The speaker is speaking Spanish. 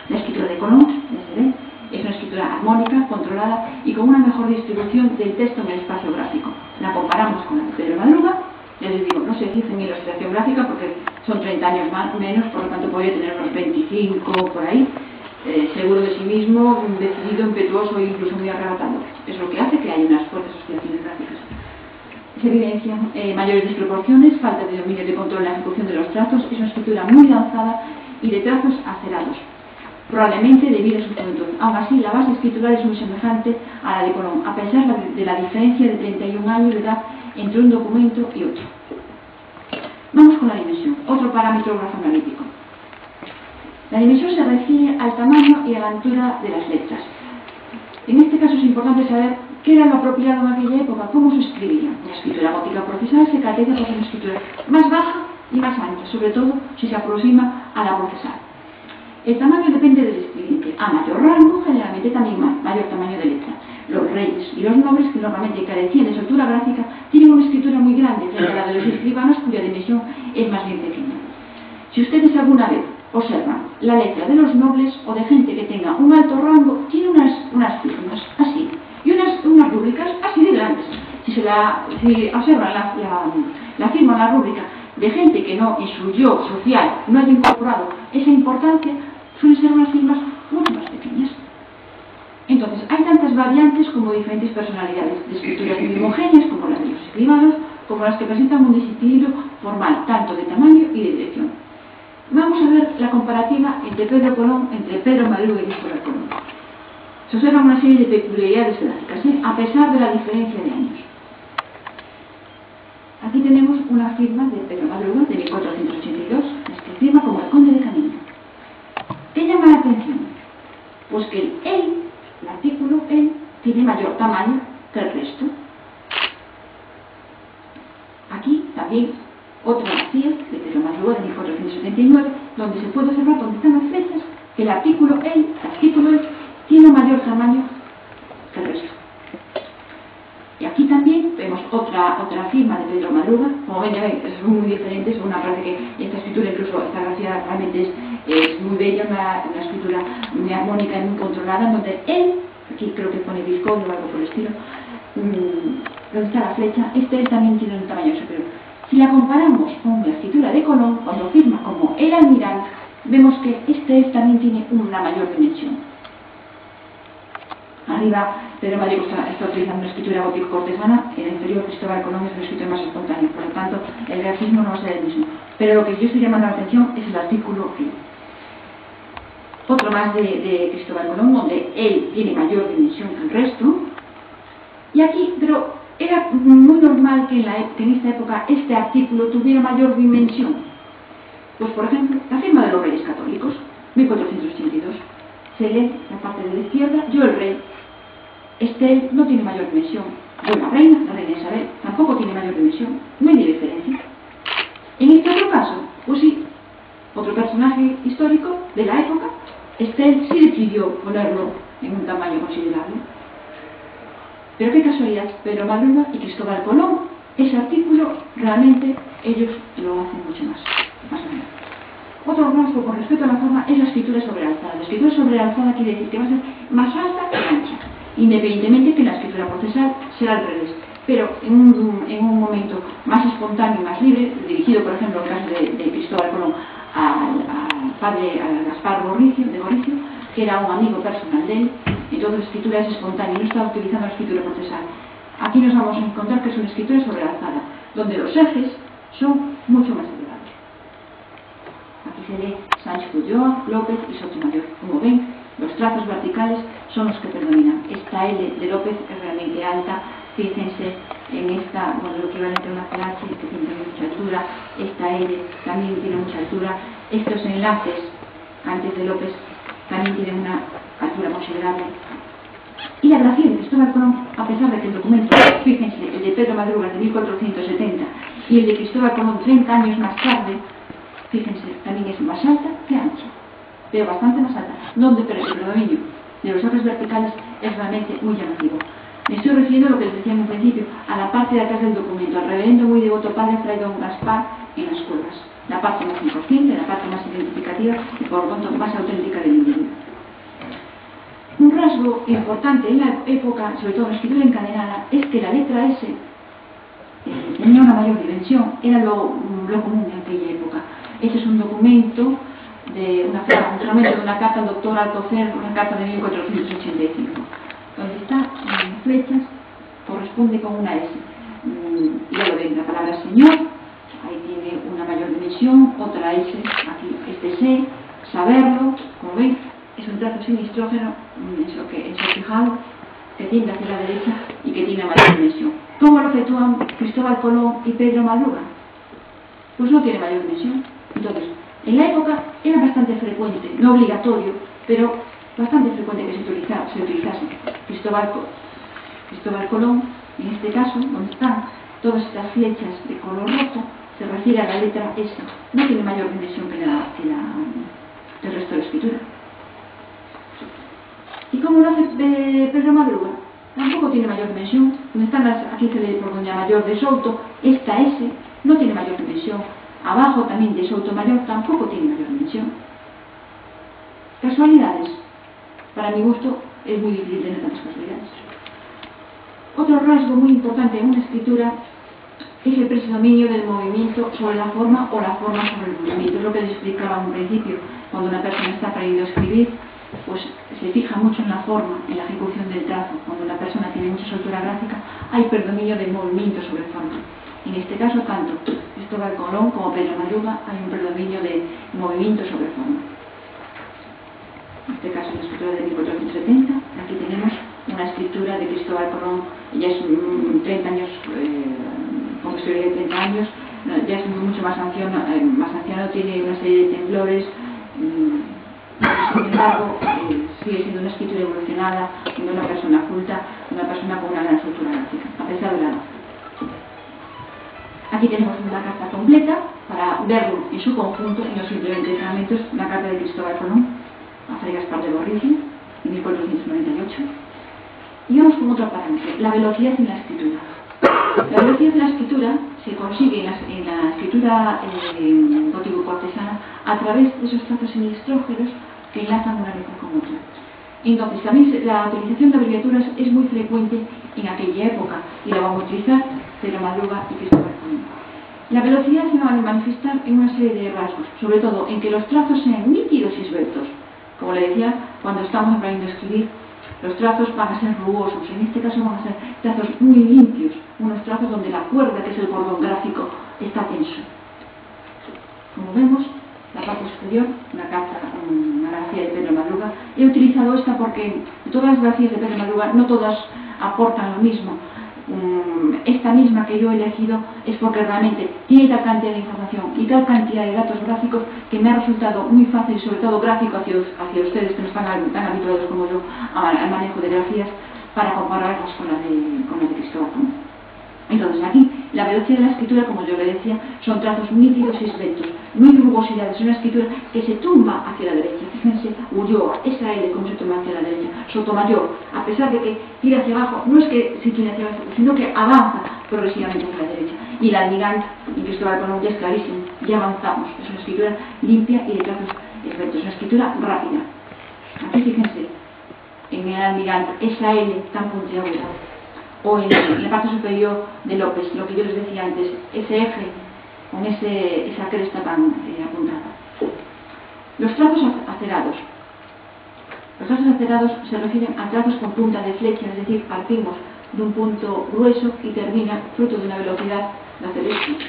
La escritura de Colón, ya se ve, es una escritura armónica, controlada y con una mejor distribución del texto en el espacio gráfico. La comparamos con la de Pedro Madruga. Ya les digo, no se fija en ilustración gráfica porque son 30 años menos, por lo tanto podría tener unos 25 por ahí, seguro de sí mismo, decidido, impetuoso e incluso muy arrebatador. Es lo que hace que haya unas fuertes oscilaciones gráficas. Se evidencian mayores desproporciones, falta de dominio de control en la ejecución de los trazos, es una escritura muy lanzada y de trazos acerados, probablemente debido a su juventud. Aún así, la base escritural es muy semejante a la de Colón, a pesar de la diferencia de 31 años de edad entre un documento y otro. Vamos con la dimensión, otro parámetro grafoanalítico. La dimensión se refiere al tamaño y a la altura de las letras. En este caso es importante saber qué era lo apropiado en aquella época, cómo se escribía. La escritura gótica procesal se caracteriza por ser una escritura más baja y más ancha, sobre todo si se aproxima a la procesal. El tamaño depende del escribiente. A mayor rango, generalmente también mayor tamaño de letra. Los reyes y los nobles, que normalmente carecían de soltura gráfica, tienen una escritura muy grande frente a la de los escribanos, cuya dimensión es más bien pequeña. Si ustedes alguna vez observan la letra de los nobles o de gente que tenga un alto rango, tiene unas firmas así, y unas rúbricas así de grandes. Si observan la firma o la rúbrica de gente que no, en su yo social, no haya incorporado esa importancia, suelen ser unas firmas mucho más pequeñas. Entonces, hay tantas variantes como diferentes personalidades de escrituras muy homogéneas, como las de los escribanos, como las que presentan un desequilibrio formal, tanto de tamaño y de dirección. Vamos a ver la comparativa entre Pedro Madruga y Cristóbal Colón. Se observan una serie de peculiaridades gráficas, a pesar de la diferencia de años. Aquí tenemos una firma de Pedro Madruga de 1482, que firma como el conde de Canino. ¿Qué llama la atención? Pues que el artículo él, tiene mayor tamaño que el resto. Aquí también otra vacía de Pedro Madruga de 1479, donde se puede observar donde están las flechas que el artículo él, tiene mayor tamaño que el resto. Y aquí también vemos otra firma de Pedro Madruga. Como ven, son muy diferentes. Una parte que esta escritura, incluso esta grafía, realmente es muy bella, una escritura muy armónica y muy controlada, donde él, aquí creo que pone Visconde o algo por el estilo, donde está la flecha, él también tiene un tamaño superior. Si la comparamos con la escritura de Colón, cuando firma como el almirante, vemos que él también tiene una mayor dimensión. Arriba, Pedro Madruga está utilizando una escritura gótica cortesana, en el inferior Cristóbal Colón es una escritura más espontánea, por lo tanto, el grafismo no va a ser el mismo. Pero lo que yo estoy llamando la atención es el artículo fin. Otro más de Cristóbal Colón, donde él tiene mayor dimensión que el resto. Y aquí, pero era muy normal que en esta época este artículo tuviera mayor dimensión. Pues, por ejemplo, la firma de los Reyes Católicos, 1482. Se lee la parte de la izquierda, yo el rey. No tiene mayor dimensión. Yo la reina Isabel, tampoco tiene mayor dimensión. No hay diferencia. En este otro caso, pues sí, otro personaje histórico de la época, sí decidió ponerlo en un tamaño considerable. Pero qué casualidad, Pedro Madruga y Cristóbal Colón, ese artículo realmente ellos lo hacen mucho más o menos. Otro rasgo con respecto a la forma es la escritura sobrealzada. La escritura sobrealzada quiere decir que va a ser más alta que ancha, independientemente que la escritura procesal será al revés. Pero en un momento más espontáneo y más libre, dirigido por ejemplo en el caso de Cristóbal Colón al padre, a Gaspar de Goricio, que era un amigo personal de él, entonces la escritura es espontánea, no está utilizando la escritura procesal. Aquí nos vamos a encontrar que es una escritura sobrealzada, donde los ejes son mucho más elevados. Aquí se lee Sánchez Ulloa, López y Sotomayor. Como ven, los trazos verticales son los que predominan. Esta L de López es realmente alta. Fíjense en esta, lo equivalente a una CH, que tiene mucha altura. Esta L también tiene mucha altura. Estos enlaces, antes de López, también tienen una altura considerable. Y la grafía de Cristóbal Colón, a pesar de que el documento, fíjense, el de Pedro Madruga de 1470 y el de Cristóbal Colón 30 años más tarde, fíjense, también es más alta que ancha, pero bastante más alta, donde pero el predominio de los ejes verticales es realmente muy llamativo. Me estoy refiriendo a lo que les decía en un principio, a la parte de atrás del documento, al reverendo muy devoto padre Fray Don Gaspar en las cuevas, la parte más inconsciente, la parte más identificativa y por lo tanto más auténtica del individuo. caso importante en la época, sobre todo en la escritura encadenada, es que la letra S tenía una mayor dimensión, era lo común en aquella época. Este es un documento de un fragmento de una carta al doctor Alcocer, una carta de 1485, donde está flechas, corresponde con una S. Ya lo ven, la palabra Señor, ahí tiene una mayor dimensión, otra S, aquí este sé, saberlo, como ven, es un trazo sinistrógeno, ensortijado, que tiende hacia la derecha y que tiene mayor dimensión. ¿Cómo lo efectúan Cristóbal Colón y Pedro Madruga? Pues no tiene mayor dimensión. Entonces, en la época era bastante frecuente, no obligatorio, pero bastante frecuente que se utilizase Cristóbal Colón, en este caso, donde están todas estas flechas de color rojo, se refiere a la letra S, no tiene mayor dimensión que el resto de la escritura. ¿Y cómo lo hace Pedro Madruga? Tampoco tiene mayor dimensión. Donde están aquí se lee por doña mayor de Souto, esta S no tiene mayor dimensión. Abajo también de Souto Mayor tampoco tiene mayor dimensión. ¿Casualidades? Para mi gusto es muy difícil tener tantas casualidades. Otro rasgo muy importante en una escritura es el predominio del movimiento sobre la forma o la forma sobre el movimiento. Es lo que les explicaba en un principio. Cuando una persona está aprendiendo a escribir, pues se fija mucho en la forma, en la ejecución del trazo. Cuando una persona tiene mucha soltura gráfica, hay predominio del movimiento sobre forma. En este caso, tanto Cristóbal Colón como Pedro Madruga hay un predominio de movimiento sobre forma. En este caso, la escritura de 1470. Aquí tenemos una escritura de Cristóbal Colón, ya es 30 años, con historia de 30 años, ya es mucho más anciano, tiene una serie de temblores. Sin embargo, sigue siendo una escritura evolucionada, siendo una persona culta, una persona con una gran soltura gráfica, a pesar de la edad. Aquí tenemos una carta completa para verlo en su conjunto y no simplemente fragmentos, la carta de Cristóbal Colón a Fray Gaspar de Borrici en 1498. Y vamos con otro parámetro, la velocidad en la escritura. La velocidad en la escritura se consigue en la escritura gótico-cortesana a través de esos trazos sinistrógenos que enlazan una letra con otra. Entonces, también la utilización de abreviaturas es muy frecuente en aquella época y la vamos a utilizar Pedro Madruga y Cristóbal Colón. La velocidad se va a manifestar en una serie de rasgos, sobre todo en que los trazos sean nítidos y esbeltos. Como le decía, cuando estamos aprendiendo a escribir, los trazos van a ser rugosos, en este caso van a ser trazos muy limpios, unos trazos donde la cuerda, que es el cordón gráfico, está tenso. Como vemos, la parte superior, una grafía de Pedro Madruga. He utilizado esta porque de todas las grafías de Pedro Madruga no todas aportan lo mismo. Esta misma que yo he elegido es porque realmente tiene tal cantidad de información y tal cantidad de datos gráficos que me ha resultado muy fácil, sobre todo gráfico hacia ustedes que no están tan habituados como yo al manejo de grafías, para compararlas con la de Cristóbal Colón. Entonces aquí la velocidad de la escritura, como yo le decía, son trazos nítidos y esbeltos, no hay rugosidades, es una escritura que se tumba hacia la derecha. Fíjense, Ulloa, esa L como se tumba hacia la derecha. Sotomayor, a pesar de que tira hacia abajo, no es que se tire hacia abajo, sino que avanza progresivamente hacia la derecha. Y la Almirante y Cristóbal Colón ya es clarísimo, ya avanzamos, es una escritura limpia y de trazos esbeltos, es una escritura rápida. Aquí fíjense, en el Almirante, esa L tan puntiaguda, o en la parte superior de López, lo que yo les decía antes, ese eje con esa cresta tan apuntada. Los trazos acerados. Los trazos acerados se refieren a trazos con punta de flecha, es decir, partimos de un punto grueso y termina, fruto de una velocidad de hacer esto,